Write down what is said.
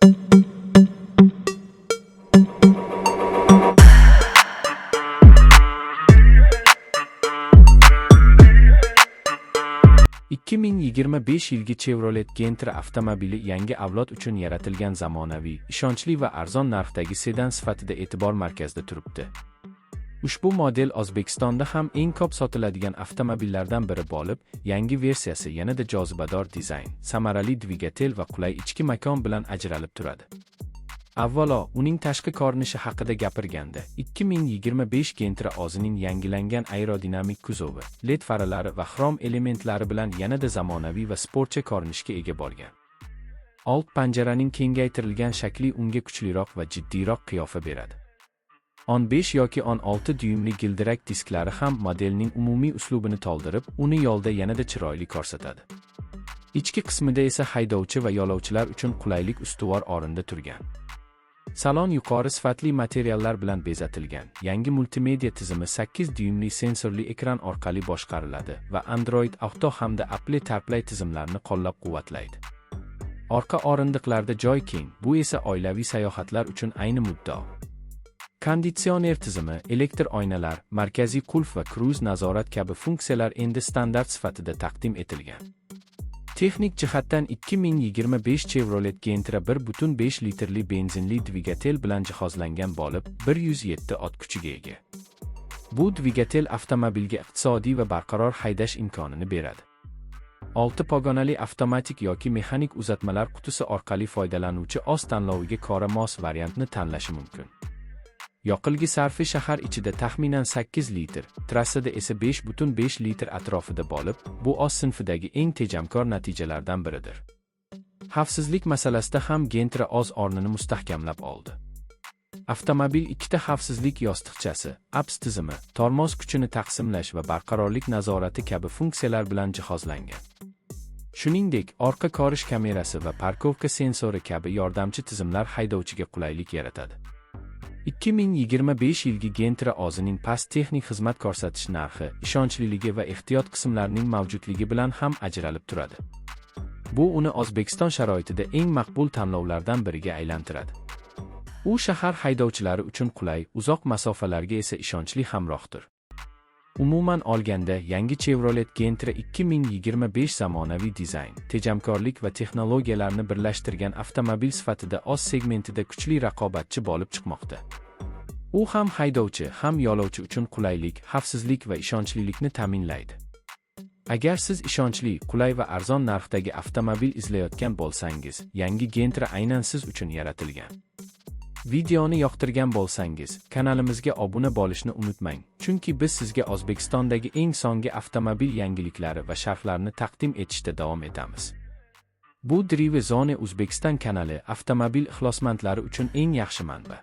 2025 yilgi Chevrolet Gentra avtomobili yangi avlod uchun yaratilgan zamonaviy, ishonchli va arzon narxdagi sedan sifatida e'tibor markazida turibdi. Ushbu model O'zbekistonda ham eng ko'p sotiladigan avtomobillardan biri bo'lib, yangi versiyasi yanada jozibador dizayn, samarali dvigatel va qulay ichki makon bilan ajralib turadi. Avvalo, uning tashqi ko'rinishi haqida gapirganda, 2025 Gentra o'zining yangilangan aerodinamik kuzovi, LED faralari va xrom elementlari bilan yanada zamonaviy va sportcha ko'rinishga ega bo'lgan. Old panjaraning kengaytirilgan shakli unga kuchliroq va jiddiyroq qiyofa beradi. 15 yoki 16 dyuymli gildirak disklari ham modelning umumiy uslubini to'ldirib, uni yo'lda yanada chiroyli ko'rsatadi. Ichki qismida esa haydovchi va yo'lovchilar uchun qulaylik ustuvor o'rinda turgan. Salon yuqori sifatli materiallar bilan bezatilgan. Yangi multimedia tizimi 8 dyuymli sensorli ekran orqali boshqariladi va Android Auto hamda Apple CarPlay tizimlarini qo'llab-quvvatlaydi. Orqa o'rindiqlarda joy keng, bu esa oilaviy sayohatlar uchun ayni muddao. Konditsioner tizimi, elektr oynalar, markaziy qulf va kruz nazorat kabi funksiyalar endi standart sifatida taqdim etilgan. Texnik jihatdan 2025 Chevrolet Gentra 1.5 litrli benzinli dvigatel bilan jihozlangan bo'lib, 107 ot kuchiga ega. Bu dvigatel avtomobilga iqtisodiy va barqaror haydash imkonini beradi. 6 pogonali avtomatik yoki mexanik uzatmalar qutisi orqali foydalanuvchi o'z tanloviga ko'ra mos variantni tanlashi mumkin. Yoqilgi sarfi shahar ichida taxminan 8 litr, trassada esa 5.5 litr atrofida bo'lib, bu o'z sinfidagi eng tejamkor natijalardan biridir. Xavfsizlik masalasida ham Gentra o'z o'rnini mustahkamlab oldi. Avtomobil ikkita xavfsizlik yostiqchasi, ABS tizimi, tormoz kuchini taqsimlash va barqarorlik nazorati kabi funksiyalar bilan jihozlangan. Shuningdek, orqa ko'rish kamerasi va parkovka sensori kabi yordamchi tizimlar haydovchiga qulaylik yaratadi. 2025 yilgi Gentra o'zining past texnik xizmat ko'rsatish narxi, ishonchliligi va ehtiyot qismlarining mavjudligi bilan ham ajralib turadi. Bu uni O'zbekiston sharoitida eng maqbul tanlovlardan biriga aylantiradi. U shahar haydovchilari uchun qulay, uzoq masofalarga esa ishonchli hamrohdir. Umuman olganda, yangi Chevrolet Gentra 2025 zamonaviy dizayn, tejamkorlik va texnologiyalarni birlashtirgan avtomobil sifatida o'z segmentida kuchli raqobatchi bo'lib chiqmoqda. U ham haydovchi, ham yo'lovchi uchun qulaylik, xavfsizlik va ishonchlilikni ta'minlaydi. Agar siz ishonchli, qulay va arzon narxdagi avtomobil izlayotgan bo'lsangiz, yangi Gentra aynan siz uchun yaratilgan. Videoni yoqtirgan bo'lsangiz, kanalimizga obuna bo'lishni unutmang, chunki biz sizga O'zbekistondagi eng so'nggi avtomobil yangiliklari va sharhlarni taqdim etishda davom etamiz. Bu Drive Zone Uzbekistan kanali avtomobil ixlosmandlari uchun eng yaxshi manba.